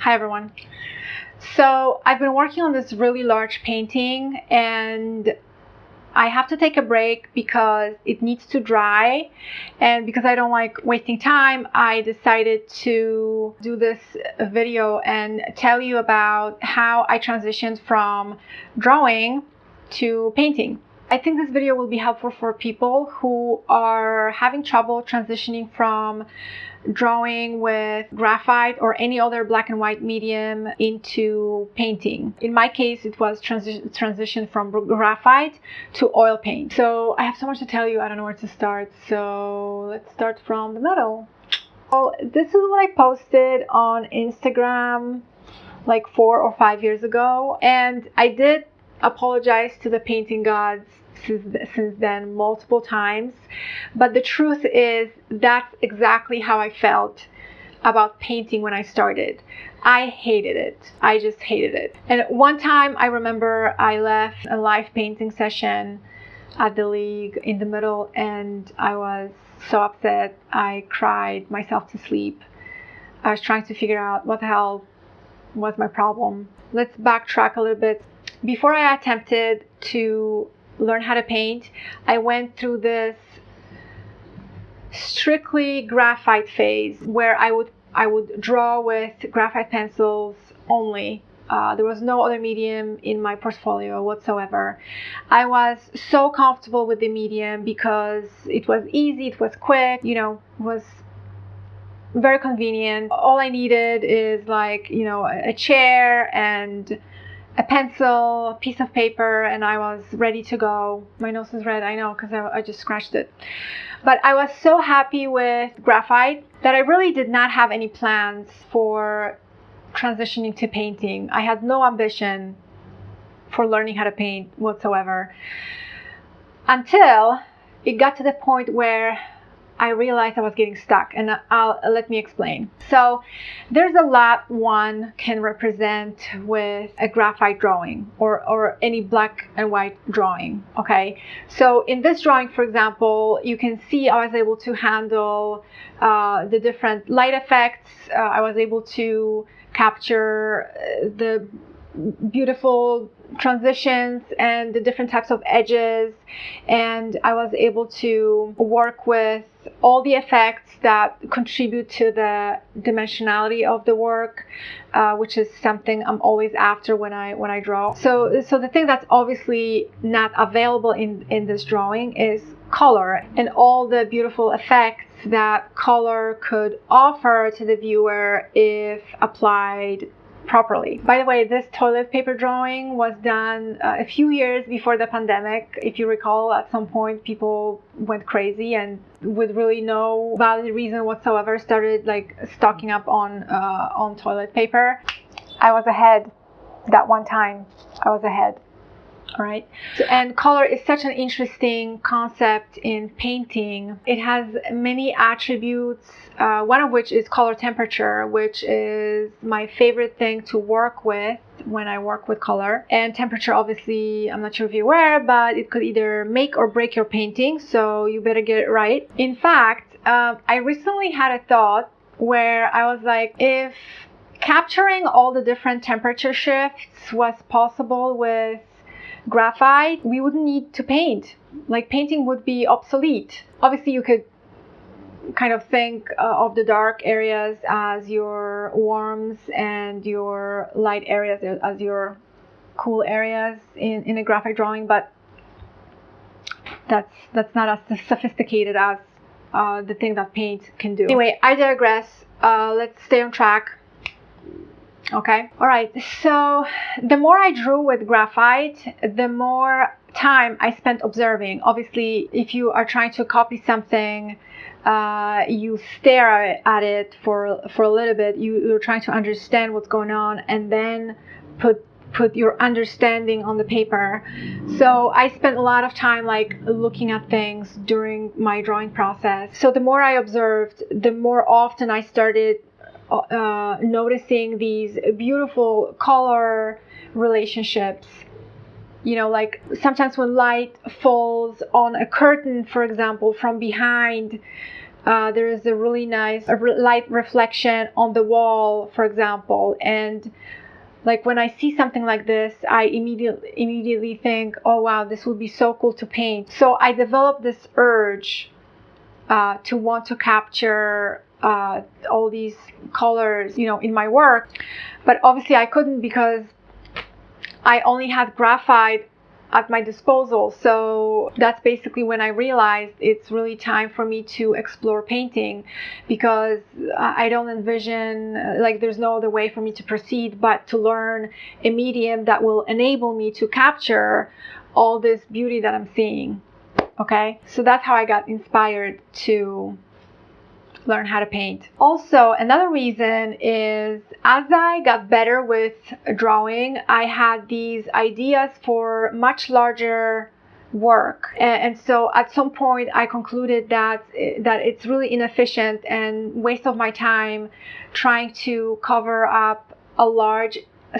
Hi everyone. So I've been working on this really large painting and I have to take a break because it needs to dry, and because I don't like wasting time, I decided to do this video and tell you about how I transitioned from drawing to painting. I think this video will be helpful for people who are having trouble transitioning from drawing with graphite or any other black and white medium into painting. In my case, it was transition from graphite to oil paint. So I have so much to tell you, I don't know where to start. So let's start from the middle. So this is what I posted on Instagram like 4 or 5 years ago, and I did apologize to the painting gods since then multiple times, but the truth is that's exactly how I felt about painting when I started. I hated it. I just hated it. And one time I remember I left a live painting session at the league in the middle and I was so upset. I cried myself to sleep. I was trying to figure out what the hell was my problem. Let's backtrack a little bit. Before I attempted to learn how to paint, I went through this strictly graphite phase where I would draw with graphite pencils only. There was no other medium in my portfolio whatsoever. I was so comfortable with the medium because it was easy, it was quick, it was very convenient. All I needed is a chair and a pencil, a piece of paper, and I was ready to go. My nose is red, I know, because I just scratched it. But I was so happy with graphite that I really did not have any plans for transitioning to painting. I had no ambition for learning how to paint whatsoever until it got to the point where I realized I was getting stuck, and let me explain. So there's a lot one can represent with a graphite drawing or any black and white drawing, okay? So in this drawing, for example, you can see I was able to handle the different light effects. I was able to capture the beautiful transitions and the different types of edges, and I was able to work with all the effects that contribute to the dimensionality of the work, which is something I'm always after when I draw. So the thing that's obviously not available in this drawing is color and all the beautiful effects that color could offer to the viewer if applied properly. By the way, this toilet paper drawing was done a few years before the pandemic. If you recall, at some point people went crazy and with really no valid reason whatsoever started stocking up on toilet paper. I was ahead that one time. I was ahead. All right. And color is such an interesting concept in painting. It has many attributes, one of which is color temperature, which is my favorite thing to work with when I work with color. And temperature, obviously, I'm not sure if you're aware, but it could either make or break your painting, so you better get it right. In fact, I recently had a thought where I was like, if capturing all the different temperature shifts was possible with graphite, we wouldn't need to paint. Painting would be obsolete. Obviously, you could kind of think of the dark areas as your warms and your light areas as your cool areas in a graphic drawing, but that's not as sophisticated as the thing that paint can do. Anyway, I digress. Let's stay on track. Okay. All right. So the more I drew with graphite, the more time I spent observing. Obviously, if you are trying to copy something, you stare at it for a little bit. You're trying to understand what's going on and then put your understanding on the paper. So I spent a lot of time looking at things during my drawing process. So the more I observed, the more often I started noticing these beautiful color relationships. Sometimes when light falls on a curtain, for example, from behind, there is a really nice light reflection on the wall, for example. And like when I see something like this, I immediately think, oh wow, this would be so cool to paint. So I developed this urge to want to capture all these colors, in my work. But obviously I couldn't, because I only had graphite at my disposal. So that's basically when I realized it's really time for me to explore painting, because I don't envision, like, there's no other way for me to proceed but to learn a medium that will enable me to capture all this beauty that I'm seeing. Okay, so that's how I got inspired to learn how to paint. Also, another reason is, as I got better with drawing, I had these ideas for much larger work, and so at some point I concluded that it's really inefficient and waste of my time trying to cover up a large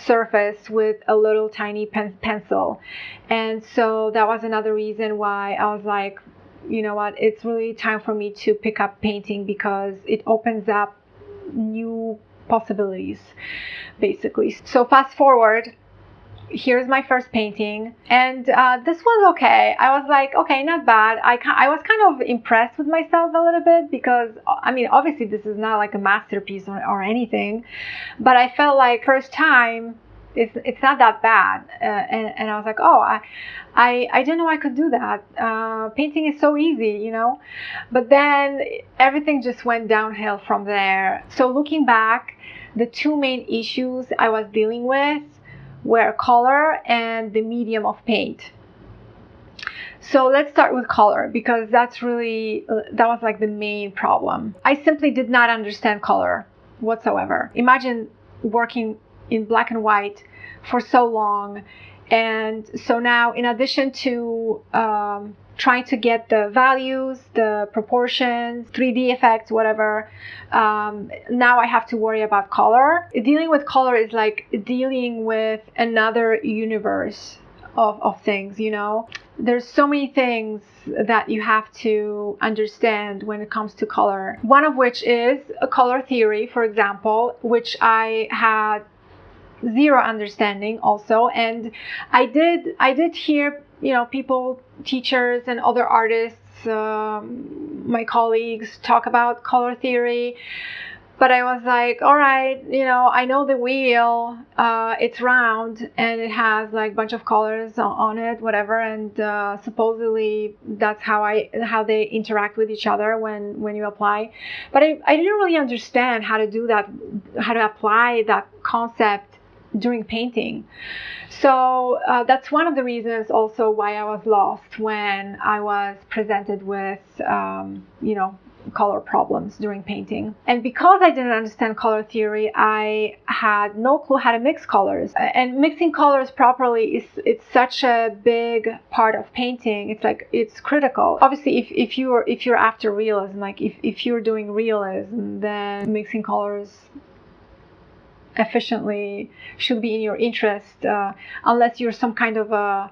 surface with a little tiny pencil. And so that was another reason why I was like, you know what, it's really time for me to pick up painting, because it opens up new possibilities, basically. So fast forward, here's my first painting, and this was okay. I was like, okay, not bad. I was kind of impressed with myself a little bit, because I mean, obviously this is not like a masterpiece or anything, but I felt like first time it's not that bad, and I was like, oh, I didn't know I could do that. Painting is so easy, but then everything just went downhill from there. So looking back, the two main issues I was dealing with were color and the medium of paint. So let's start with color, because that was like the main problem. I simply did not understand color whatsoever. Imagine working in black and white for so long, and so now, in addition to trying to get the values, the proportions, 3D effects, whatever, now I have to worry about color. Dealing with color is like dealing with another universe of things, There's so many things that you have to understand when it comes to color. One of which is a color theory, for example, which I had zero understanding also. And I did hear, people, teachers and other artists, my colleagues, talk about color theory. But I was like, all right, I know the wheel, it's round and it has like a bunch of colors on it, whatever. And supposedly that's how they interact with each other when you apply. But I didn't really understand how to do that, how to apply that concept during painting. So that's one of the reasons also why I was lost when I was presented with, color problems during painting. And because I didn't understand color theory, I had no clue how to mix colors. And mixing colors properly it's such a big part of painting. It's critical. Obviously, if you're after realism, like if you're doing realism, then mixing colors efficiently should be in your interest, unless you're some kind of a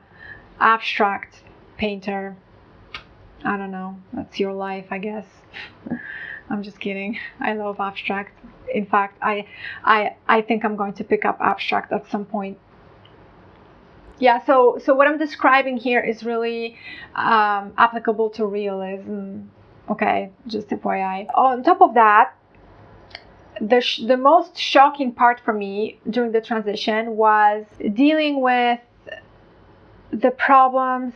abstract painter. I don't know, that's your life, I guess. I'm just kidding. I love abstract. In fact, I think I'm going to pick up abstract at some point. Yeah, so what I'm describing here is really applicable to realism. Okay, just FYI. On top of that, the most shocking part for me during the transition was dealing with the problems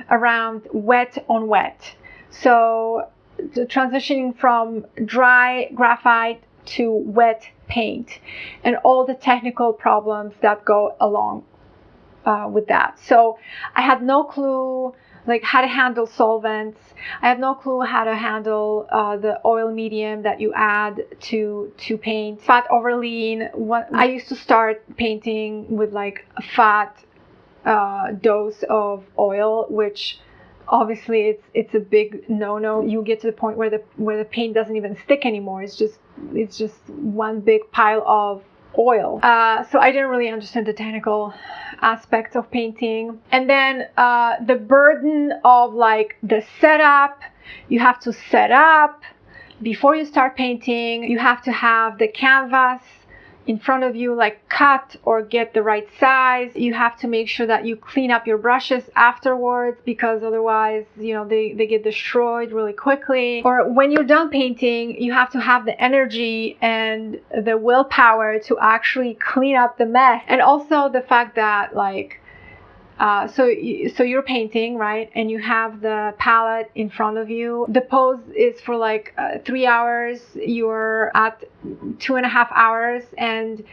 around wet on wet. So the transitioning from dry graphite to wet paint and all the technical problems that go along with that. So I had no clue like how to handle solvents. I have no clue how to handle the oil medium that you add to paint. Fat over lean. I used to start painting with like a fat dose of oil, which obviously it's a big no-no. You get to the point where the paint doesn't even stick anymore. It's just one big pile of oil. So I didn't really understand the technical aspects of painting. And then the burden of like the setup. You have to set up before you start painting, you have to have the canvas in front of you, like cut or get the right size. You have to make sure that you clean up your brushes afterwards, because otherwise, they get destroyed really quickly. Or when you're done painting, you have to have the energy and the willpower to actually clean up the mess. And also the fact that so you're painting, right? And you have the palette in front of you. The pose is for 3 hours. You're at 2.5 hours, and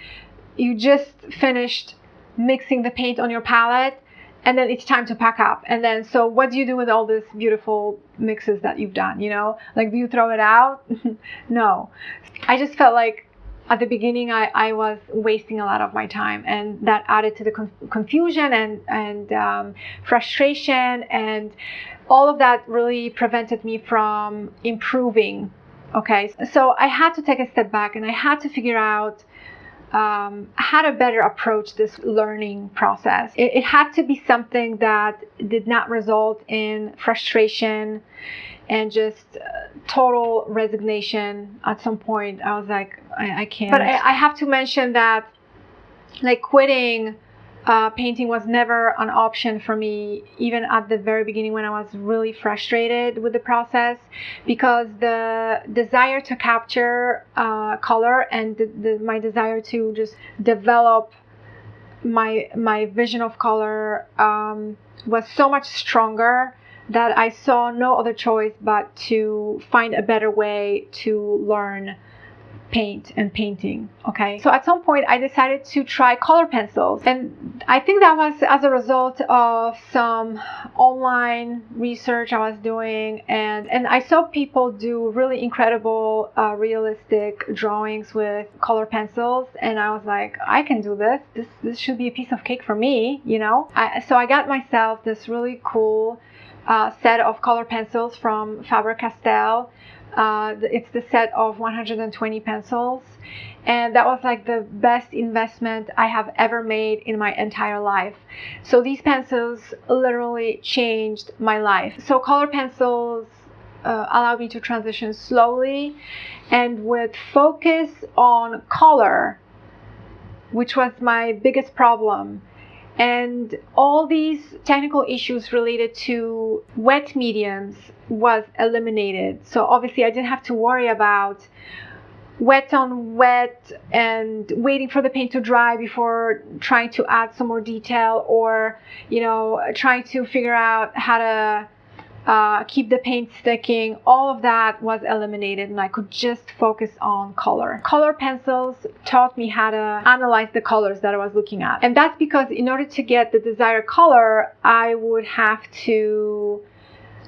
you just finished mixing the paint on your palette, and then it's time to pack up. And then, so what do you do with all these beautiful mixes that you've done? Do you throw it out? No. I just felt like at the beginning, I was wasting a lot of my time, and that added to the confusion and frustration, and all of that really prevented me from improving. Okay, so I had to take a step back, and I had to figure out how to better approach this learning process. It had to be something that did not result in frustration and just total resignation. At some point, I was like, I can't. But I have to mention that quitting painting was never an option for me, even at the very beginning when I was really frustrated with the process, because the desire to capture color and my desire to just develop my vision of color was so much stronger that I saw no other choice but to find a better way to learn paint and painting. Okay, so at some point I decided to try color pencils, and I think that was as a result of some online research I was doing, and I saw people do really incredible realistic drawings with color pencils, and I was like, I can do this. This should be a piece of cake for me, So I got myself this really cool set of color pencils from Faber-Castell. It's the set of 120 pencils, and that was the best investment I have ever made in my entire life. So these pencils literally changed my life. So color pencils allowed me to transition slowly and with focus on color, which was my biggest problem. And all these technical issues related to wet mediums was eliminated. So obviously I didn't have to worry about wet on wet and waiting for the paint to dry before trying to add some more detail, or trying to figure out how to keep the paint sticking. All of that was eliminated, and I could just focus on color. Color pencils taught me how to analyze the colors that I was looking at. And that's because in order to get the desired color, I would have to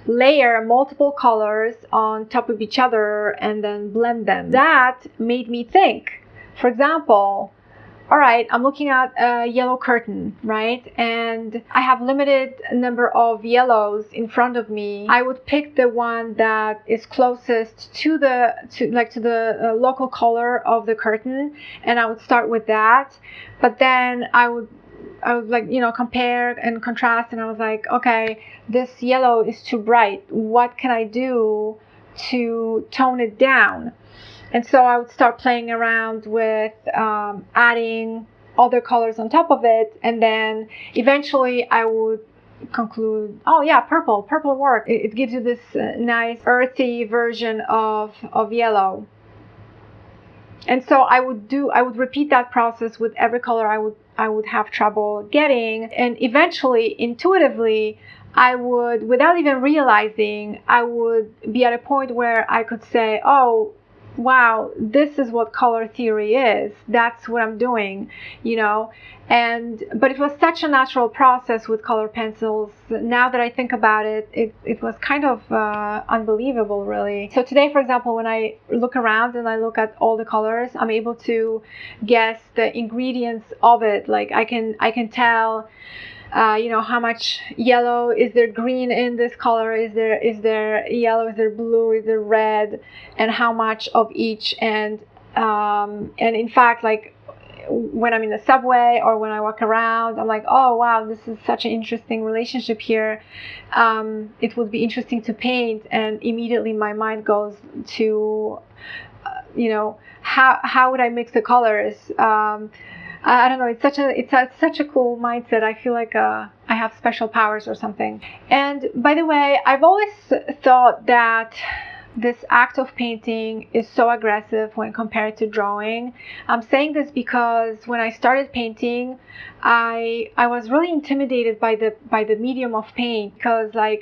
layer multiple colors on top of each other and then blend them. That made me think. For example, all right, I'm looking at a yellow curtain, right? And I have limited number of yellows in front of me. I would pick the one that is closest to the local color of the curtain, and I would start with that. But then I would compare and contrast, and I was like, okay, this yellow is too bright. What can I do to tone it down? And so I would start playing around with adding other colors on top of it, and then eventually I would conclude, oh yeah, purple work. It gives you this nice earthy version of yellow. And so I would repeat that process with every color I would have trouble getting, and eventually, intuitively, I would, without even realizing, I would be at a point where I could say, oh, wow, this is what color theory is. That's what I'm doing, but it was such a natural process with color pencils. Now that I think about it, it was kind of unbelievable, really. So today, for example, when I look around and I look at all the colors, I'm able to guess the ingredients of it. Like I can tell how much yellow is there, green in this color, is there yellow, is there blue, is there red, and how much of each. And in fact, when I'm in the subway or when I walk around, I'm like, oh wow, this is such an interesting relationship here. It would be interesting to paint, and immediately my mind goes to, how would I mix the colors? I don't know. It's such a cool mindset. I feel like I have special powers or something. And by the way, I've always thought that this act of painting is so aggressive when compared to drawing. I'm saying this because when I started painting, I was really intimidated by the medium of paint, because I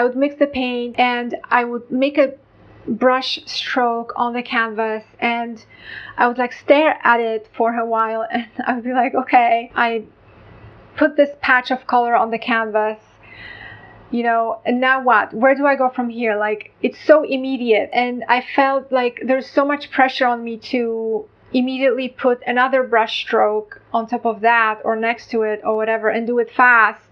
would mix the paint and I would make a brush stroke on the canvas, and I would stare at it for a while, and I would be like, okay, I put this patch of color on the canvas, and now what? Where do I go from here? It's so immediate, and I felt like there's so much pressure on me to immediately put another brush stroke on top of that or next to it or whatever and do it fast.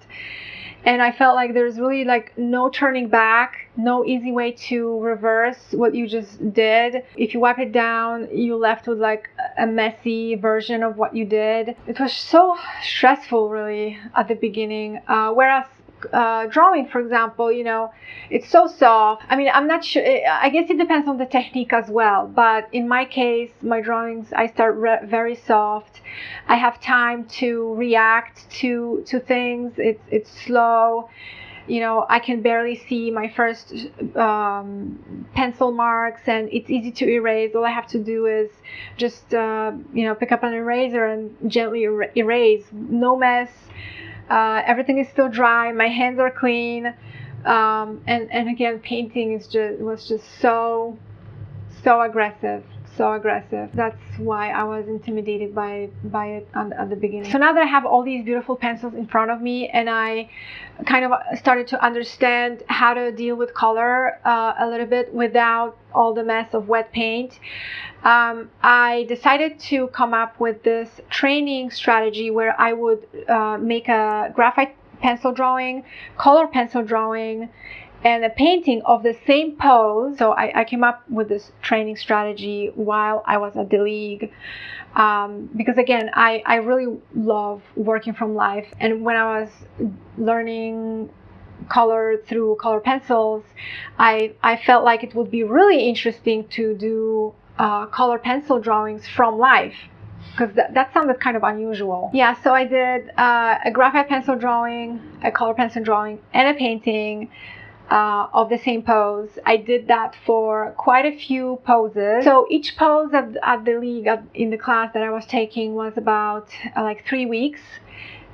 And I felt like there's really no turning back, no easy way to reverse what you just did. If you wipe it down, you're left with a messy version of what you did. It was so stressful really at the beginning. Whereas drawing, for example, it's so soft. I mean, I'm not sure. I guess it depends on the technique as well. But in my case, my drawings, I start very soft. I have time to react to things. It's slow. I can barely see my first pencil marks, and it's easy to erase. All I have to do is just pick up an eraser and gently erase. No mess. Everything is still dry. My hands are clean, and again, painting was just so aggressive, so aggressive. That's why I was intimidated by it at the beginning. So now that I have all these beautiful pencils in front of me, and I kind of started to understand how to deal with color a little bit without all the mess of wet paint, I decided to come up with this training strategy where I would make a graphite pencil drawing, color pencil drawing, and a painting of the same pose. So I came up with this training strategy while I was at the league, because again, I really love working from life. And when I was learning color through color pencils, I felt like it would be really interesting to do color pencil drawings from life, because that sounded kind of unusual. Yeah, so I did a graphite pencil drawing, a color pencil drawing, and a painting of the same pose. I did that for quite a few poses. So each pose at the league, in the class that I was taking, was about 3 weeks.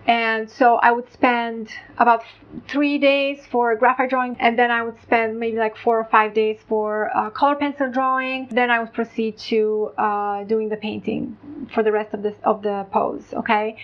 And so I would spend about 3 days for graphite drawing, and then I would spend maybe 4 or 5 days for color pencil drawing. Then I would proceed to doing the painting for the rest of the pose. Okay,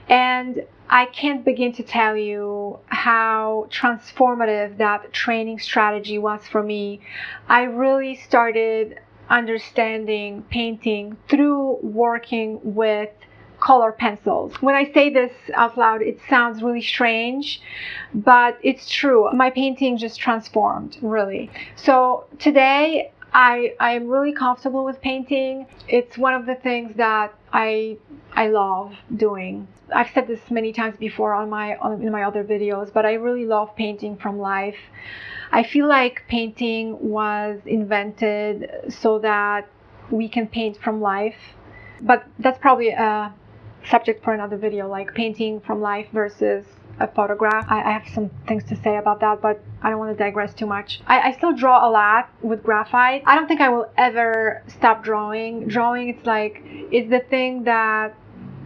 and I can't begin to tell you how transformative that training strategy was for me. I really started understanding painting through working with color pencils. When I say this out loud, it sounds really strange, but it's true. My painting just transformed, really. So today, I'm really comfortable with painting. It's one of the things that I love doing. I've said this many times before in my other videos, but I really love painting from life. I feel like painting was invented so that we can paint from life, but that's probably a subject for another video, like painting from life versus a photograph. I have some things to say about that, but I don't want to digress too much. I still draw a lot with graphite. I don't think I will ever stop drawing. Drawing, it's the thing that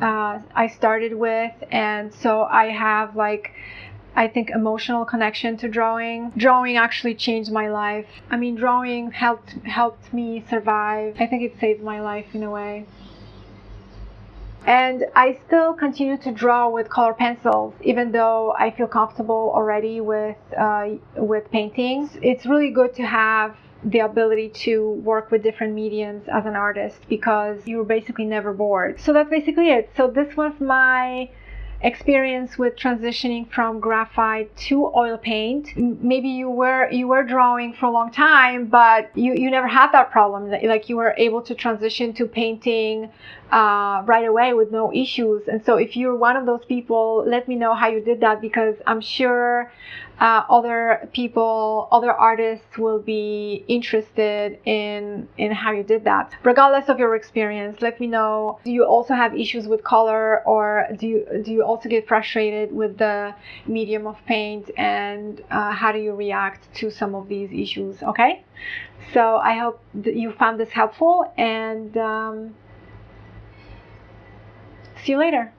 I started with, and so I have I think emotional connection to drawing. Drawing actually changed my life. I mean, drawing helped me survive. I think it saved my life in a way. And I still continue to draw with color pencils, even though I feel comfortable already with paintings. It's really good to have the ability to work with different mediums as an artist, because you're basically never bored. So that's basically it. So this was my experience with transitioning from graphite to oil paint. Maybe you were drawing for a long time, but you never had that problem. Like you were able to transition to painting right away with no issues. And so if you're one of those people, let me know how you did that, because I'm sure other people, other artists will be interested in how you did that. Regardless of your experience, let me know. Do you also have issues with color, or do you also get frustrated with the medium of paint, and how do you react to some of these issues? Okay, so I hope that you found this helpful, and see you later.